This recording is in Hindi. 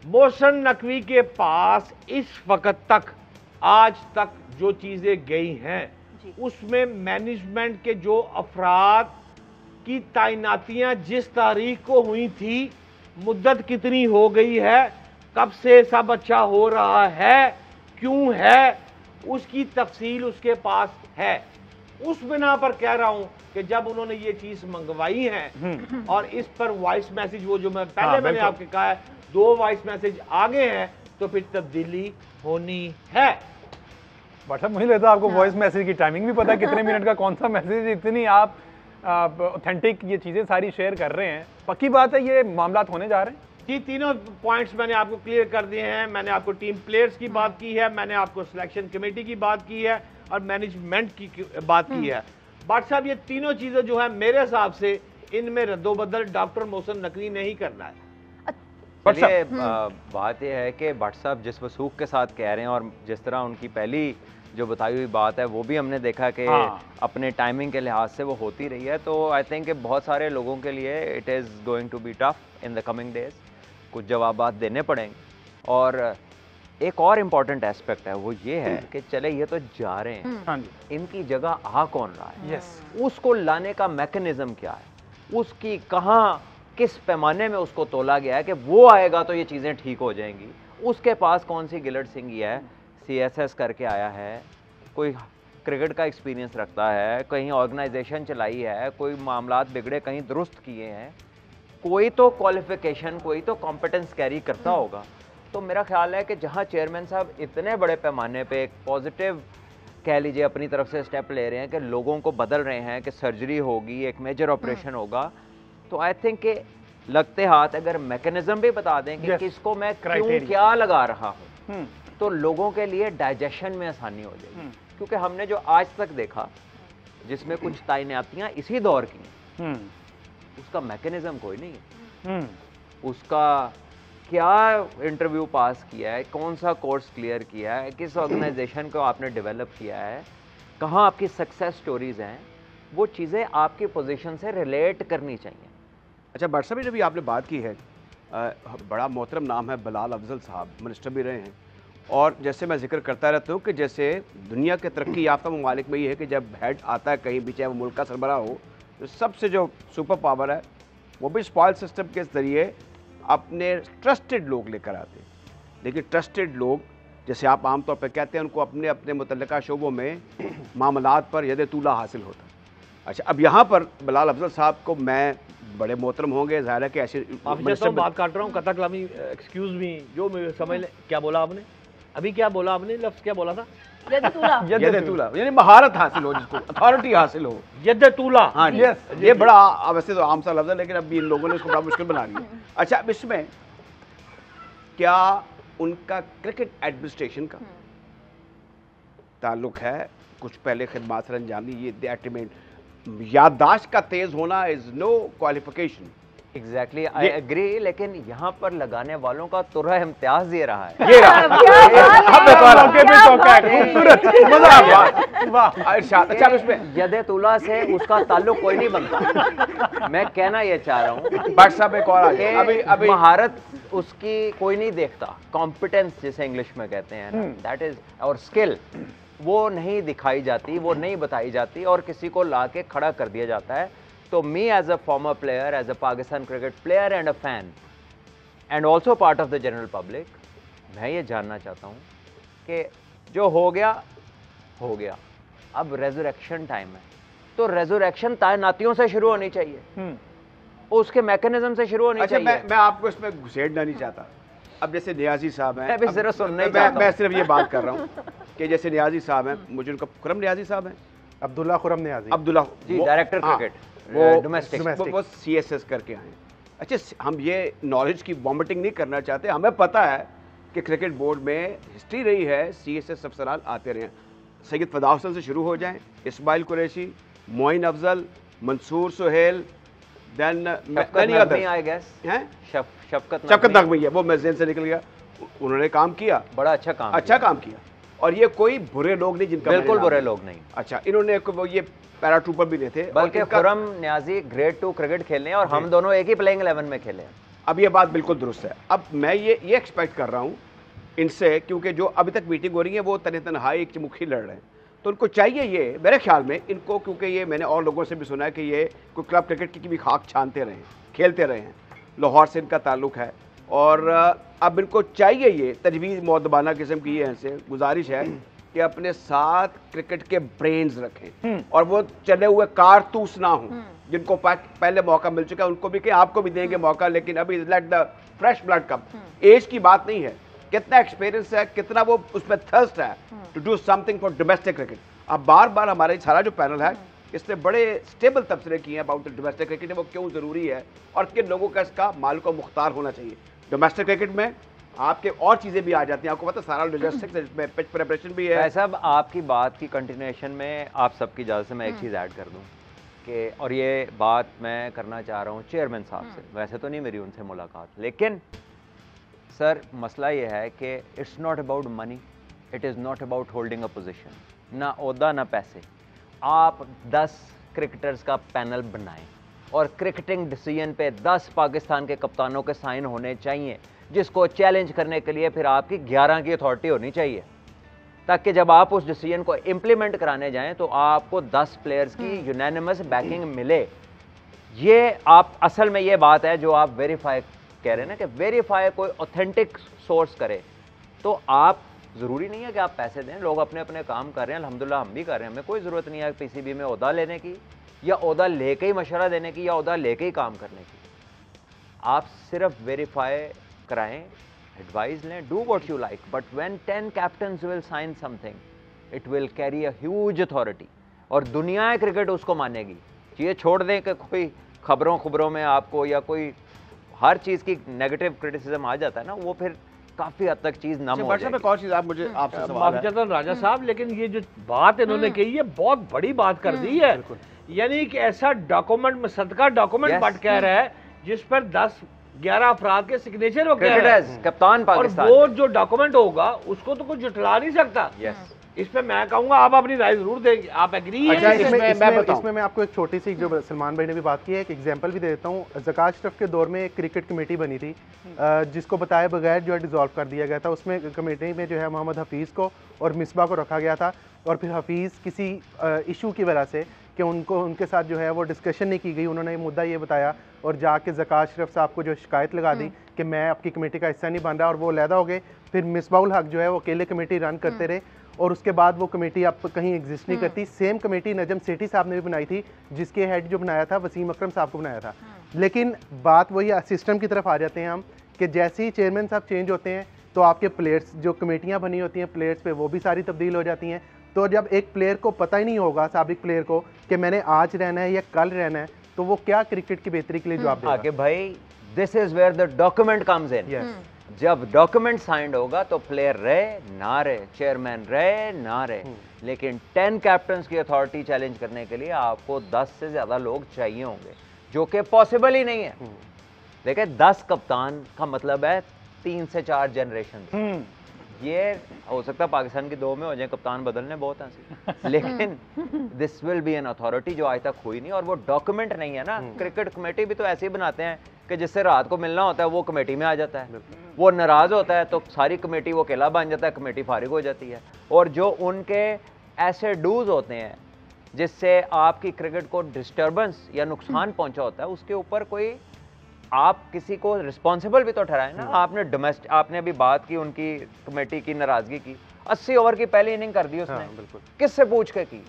मोहसिन नकवी के पास इस वक्त तक आज तक जो चीज़ें गई हैं उसमें मैनेजमेंट के जो अफराद की तैनातियां जिस तारीख को हुई थी, मुद्दत कितनी हो गई है, कब से सब अच्छा हो रहा है, क्यों है, उसकी तफसील उसके पास है। उस बिना पर कह रहा हूं कि जब उन्होंने ये चीज मंगवाई है और इस पर वॉइस मैसेज, वो जो मैं पहले मैंने आपके कहा है 2 वॉइस मैसेज आगे हैं, तो फिर तब्दीली होनी है। बट मुझे लगता है आपको वॉइस मैसेज की टाइमिंग भी पता है कितने मिनट का कौन सा मैसेज, इतनी आप ऑथेंटिक ये चीजें सारी शेयर कर रहे हैं। पक्की बात है ये मामला होने जा रहे हैं जी। तीनों पॉइंट्स मैंने आपको क्लियर कर दिए हैं। मैंने आपको टीम प्लेयर्स की बात की है, मैंने आपको सिलेक्शन कमेटी की बात की है और मैनेजमेंट की बात की है। बट साहब ये तीनों चीजें जो है मेरे हिसाब से इनमें रद्दोबदल डॉक्टर मोहसिन नकवी ने ही करना है। चलिए बात यह है कि भट्ट साहब जिस वसूख के साथ कह रहे हैं और जिस तरह उनकी पहली जो बताई हुई बात है वो भी हमने देखा कि अपने टाइमिंग के लिहाज से वो होती रही है। तो आई थिंक कि बहुत सारे लोगों के लिए it is going to be tough in the coming days, कुछ जवाबात देने पड़ेंगे। और एक और इम्पॉर्टेंट एस्पेक्ट है वो ये है कि चले ये तो जा रहे हैं, इनकी जगह आ कौन रहा है, उसको लाने का मैकेनिज्म क्या है, उसकी कहाँ किस पैमाने में उसको तोला गया है कि वो आएगा तो ये चीज़ें ठीक हो जाएंगी। उसके पास कौन सी गिलट सिंगी है, CSS करके आया है, कोई क्रिकेट का एक्सपीरियंस रखता है, कहीं ऑर्गेनाइजेशन चलाई है, कोई मामलात बिगड़े कहीं दुरुस्त किए हैं, कोई तो क्वालिफिकेशन, कोई तो कॉम्पिटेंस कैरी करता होगा। तो मेरा ख्याल है कि जहाँ चेयरमैन साहब इतने बड़े पैमाने पे एक पॉजिटिव कह लीजिए अपनी तरफ से स्टेप ले रहे हैं कि लोगों को बदल रहे हैं कि सर्जरी होगी, एक मेजर ऑपरेशन होगा, तो आई थिंक कि लगते हाथ अगर मैकेनिज्म भी बता दें कि किसको मैं क्यों क्या लगा रहा हूँ, तो लोगों के लिए डाइजेशन में आसानी हो जाएगी। क्योंकि हमने जो आज तक देखा जिसमें कुछ तैनातियां इसी दौर की, उसका मैकेनिज्म कोई नहीं है, उसका क्या इंटरव्यू पास किया है, कौन सा कोर्स क्लियर किया है, किस ऑर्गेनाइजेशन को आपने डेवलप किया है, कहाँ आपकी सक्सेस स्टोरीज हैं, वो चीज़ें आपकी पोजीशन से रिलेट करनी चाहिए। अच्छा भट्ट साहब, जब आपने बात की है, बड़ा मोहतरम नाम है बिलाल अफजल साहब, मिनिस्टर भी रहे हैं, और जैसे मैं जिक्र करता रहता हूँ कि जैसे दुनिया के तरक्की याफ्ता ममालिक में ये है कि जब हेड आता है कहीं भी, चाहे वो मुल्क का सरबराह हो, तो सबसे जो सुपर पावर है वो भी स्पॉइल सिस्टम के ज़रिए अपने ट्रस्टेड लोग लेकर आते हैं। लेकिन ट्रस्टेड लोग जैसे आप आमतौर पर कहते हैं, उनको अपने अपने मुतल्लिका शोबों में मामलात पर यद तूला हासिल होता है। अच्छा, अब यहाँ पर बिलाल अफजल साहब को मैं बड़े मोहतरम होंगे, ज़ाहिर है कि ऐसे बात काट रहा हूँ, कथा कलामी, एक्सक्यूज मी, जो समझ ले क्या बोला आपने अभी, क्या बोला आपने, लफ्ज़ क्या बोला था? यद-ए-तूला, यानी महारत हासिल हो, जिसको अथॉरिटी हासिल हो, यद-ए-तूला। हाँ जी, ये बड़ा वैसे तो आम सा लफ्ज़ है, लेकिन अब इन लोगों ने इसको बड़ा मुश्किल बना दिया। अच्छा, अब इसमें क्या उनका क्रिकेट एडमिनिस्ट्रेशन का ताल्लुक है? कुछ पहले खिदमात सर अंजाम दी, ये दैट याददाश्त का तेज होना is no qualification. Exactly, I agree, लेकिन यहाँ पर लगाने वालों का तुरा इम्तियाज ये रहा है। ये रहा अच्छा, इसमें यद-ए-तूला से उसका ताल्लुक कोई नहीं बनता। मैं कहना ये चाह रहा हूँ भट्ट साहब एक और अभी महारत उसकी कोई नहीं देखता, कॉम्पिटेंस जिसे इंग्लिश में कहते हैं ना, दैट इज और स्किल, वो नहीं दिखाई जाती, वो नहीं बताई जाती और किसी को ला के खड़ा कर दिया जाता है। तो me as a former player, as a Pakistan cricket player and a fan and also part of the general public, मैं ये जानना चाहता हूँ कि जो हो गया हो गया, अब रेजरेक्शन टाइम है, तो रेजरेक्शन तैनातियों से शुरू होनी चाहिए, उसके मैकेनिज्म से शुरू होनी चाहिए। मैं आपको इसमें घुसेड़ना नहीं चाहता। अब जैसे नियाजी साहब हैं, मैं सिर्फ ये बात कर रहा हूँ कि जैसे नियाजी साहब हैं, मुझे उनका खुरम नियाजी साहब हैं, अब्दुल्ला खुरम नियाजी, अब्दुल्ला जी, डायरेक्टर क्रिकेट, वो डोमेस्टिक, वो CSS करके आए। अच्छा, हम ये नॉलेज की वॉमिटिंग नहीं करना चाहते, हमें पता है कि क्रिकेट बोर्ड में हिस्ट्री रही है, CSS अफसरान आते रहे हैं। सैयद फदा हुसैन से शुरू हो जाएं, इस्माइल कुरैशी, मोइन अफजल, मंसूर सुहेल, देन शफकत नकवी है, वो मैं ज़हन से निकल गया, उन्होंने काम किया, बड़ा अच्छा काम किया। और ये कोई बुरे लोग नहीं जिनका, बिल्कुल बुरे लोग नहीं। अच्छा, इन्होंने वो ये पैराट्रूपर भी नहीं थे, बल्कि खुरम नियाजी ग्रेड 2 क्रिकेट खेलने और हम दोनों एक ही प्लेइंग 11 में खेले हैं। अब ये बात बिल्कुल दुरुस्त है। अब मैं ये एक्सपेक्ट कर रहा हूँ इनसे, क्योंकि जो अभी तक मीटिंग हो रही है वो तनहाई एक चमुखी लड़ रहे हैं, तो उनको चाहिए ये, मेरे ख्याल में इनको, क्योंकि ये मैंने और लोगों से भी सुना है कि ये कोई क्लब क्रिकेट की भी खाक छानते रहे हैं, खेलते रहे हैं, लाहौर से इनका ताल्लुक है, और अब इनको चाहिए ये तजवीज़ मौदबाना किस्म की, ये इनसे गुजारिश है कि अपने साथ क्रिकेट के ब्रेन्स रखें और वो चले हुए कारतूस ना हों, जिनको पहले मौका मिल चुका है उनको भी, कि आपको भी देंगे मौका, लेकिन अभी let the fresh blood come. Age की बात नहीं है, कितना एक्सपीरियंस है, कितना वो उसमें थर्स्ट है to do something for domestic cricket. अब बार बार हमारे सारा जो पैनल है इसने बड़े स्टेबल तबसरे किए हैं अबाउट द डोमेस्टिक क्रिकेट, वो क्यों ज़रूरी है और किन लोगों का इसका मालिक व मुख्तार होना चाहिए। डोमेस्टिक क्रिकेट में आपके और चीज़ें भी आ जाती हैं, आपको पता है सारा लॉजिस्टिक्स है, इसमें पिच प्रिपरेशन भी है। साहब आपकी बात की कंटिन्यूएशन में आप सबकी इजाज़त से मैं एक चीज़ ऐड कर दूं कि, और ये बात मैं करना चाह रहा हूँ चेयरमैन साहब से, वैसे तो नहीं मेरी उनसे मुलाकात, लेकिन सर मसला ये है कि it's not about money, it is not about holding a position, ना ओहदा ना पैसे। आप 10 क्रिकेटर्स का पैनल बनाएं और क्रिकेटिंग डिसीजन पे 10 पाकिस्तान के कप्तानों के साइन होने चाहिए, जिसको चैलेंज करने के लिए फिर आपकी 11 की अथॉरिटी होनी चाहिए, ताकि जब आप उस डिसीजन को इम्प्लीमेंट कराने जाएं तो आपको 10 प्लेयर्स की यूनानिमस बैकिंग मिले। ये आप असल में ये बात है जो आप वेरीफाई कह रहे हैं ना, कि वेरीफाई कोई ऑथेंटिक सोर्स करे, तो आप ज़रूरी नहीं है कि आप पैसे दें, लोग अपने अपने काम कर रहे हैं, अल्हम्दुलिल्लाह हम भी कर रहे हैं, हमें कोई ज़रूरत नहीं है पीसीबी में ओहदा लेने की या ओहदा लेके ही मशवरा देने की या ओहदा लेके ही काम करने की। आप सिर्फ वेरीफाई कराएं, एडवाइस लें, do what you like, but when 10 captains will sign something it will carry a huge authority, और दुनिया क्रिकेट उसको मानेगी। ये छोड़ दें कि कोई खबरों में आपको या कोई हर चीज़ की नेगेटिव क्रिटिसिज्म आ जाता है ना, वो फिर काफ़ी हद तक चीज़ नम हो जाएगी। एक और चीज़ आप मुझे आपसे सवाल है राजा साहब, लेकिन ये जो बात इन्होंने कही है बहुत बड़ी बात कर दी है, यानी कि ऐसा डॉक्यूमेंट में सदका डॉक्यूमेंट बट कह रहा है जिस पर 10-11 अफराद के सिग्नेचर हो गए, कप्तान पाकिस्तान, और वो जो डॉक्यूमेंट होगा उसको तो कोई जुटला नहीं सकता। इस पे मैं कहूंगा आप अपनी राय जरूर देंगे, आप एग्री हैं? अच्छा, इसमें मैं आपको एक छोटी सी, जो सलमान भाई ने भी बात की है, एक एग्जांपल भी दे देता हूँ। ज़कात अशरफ के दौर में एक क्रिकेट कमेटी बनी थी जिसको बताए बगैर जो है डिसॉल्व कर दिया गया था। उसमें कमेटी में जो है मोहम्मद हफीज़ को और मिसबा को रखा गया था, और फिर हफीज़ किसी इशू की वजह से कि उनके साथ जो है वो डिस्कशन नहीं की गई, उन्होंने मुद्दा ये बताया और जाके ज़कात अशरफ साहब को जो शिकायत लगा दी कि मैं आपकी कमेटी का हिस्सा नहीं बन रहा, और वो अलहदा हो गए। फिर मिसबाउल हक जो है वो अकेले कमेटी रन करते रहे, और उसके बाद वो कमेटी अब कहीं एग्जिस्ट नहीं करती। सेम कमेटी नजम सेठी साहब ने भी बनाई थी, जिसके हेड जो बनाया था वसीम अकरम साहब को बनाया था। लेकिन बात वही सिस्टम की तरफ आ जाते हैं हम, कि जैसे ही चेयरमैन साहब चेंज होते हैं तो आपके प्लेयर्स, जो कमेटियाँ बनी होती हैं प्लेयर्स पे, वो भी सारी तब्दील हो जाती हैं। तो जब एक प्लेयर को पता ही नहीं होगा, साबिक प्लेयर को, कि मैंने आज रहना है या कल रहना है, तो वो क्या क्रिकेट की बेहतरी के लिए जवाब देगा? आगे भाई, this is where the document comes in. जब डॉक्यूमेंट साइंड होगा तो प्लेयर रहे ना रहे, चेयरमैन रहे ना रहे, लेकिन 10 कैप्टन्स की अथॉरिटी चैलेंज करने के लिए आपको 10 से ज्यादा लोग चाहिए होंगे, जो कि पॉसिबल ही नहीं है। देखिए 10 कप्तान का मतलब है 3 से 4 जनरेशन। ये हो सकता है पाकिस्तान की 2 में हो जाए, कप्तान बदलने बहुत हैं, लेकिन this will be an authority जो आज तक हुई नहीं, और वो डॉक्यूमेंट नहीं है ना। क्रिकेट कमेटी भी तो ऐसे ही बनाते हैं कि जिससे रात को मिलना होता है वो कमेटी में आ जाता है, वो नाराज होता है तो सारी कमेटी वो अकेला बन जाता है, कमेटी फारिग हो जाती है। और जो उनके ऐसे डूज होते हैं जिससे आपकी क्रिकेट को डिस्टर्बेंस या नुकसान पहुंचा होता है, उसके ऊपर कोई आप किसी को रिस्पॉन्सिबल भी तो ठहराए ना। आपने अभी बात की उनकी कमेटी की नाराजगी की, 80 ओवर की पहली इनिंग कर दी उसने, किससे पूछ के की?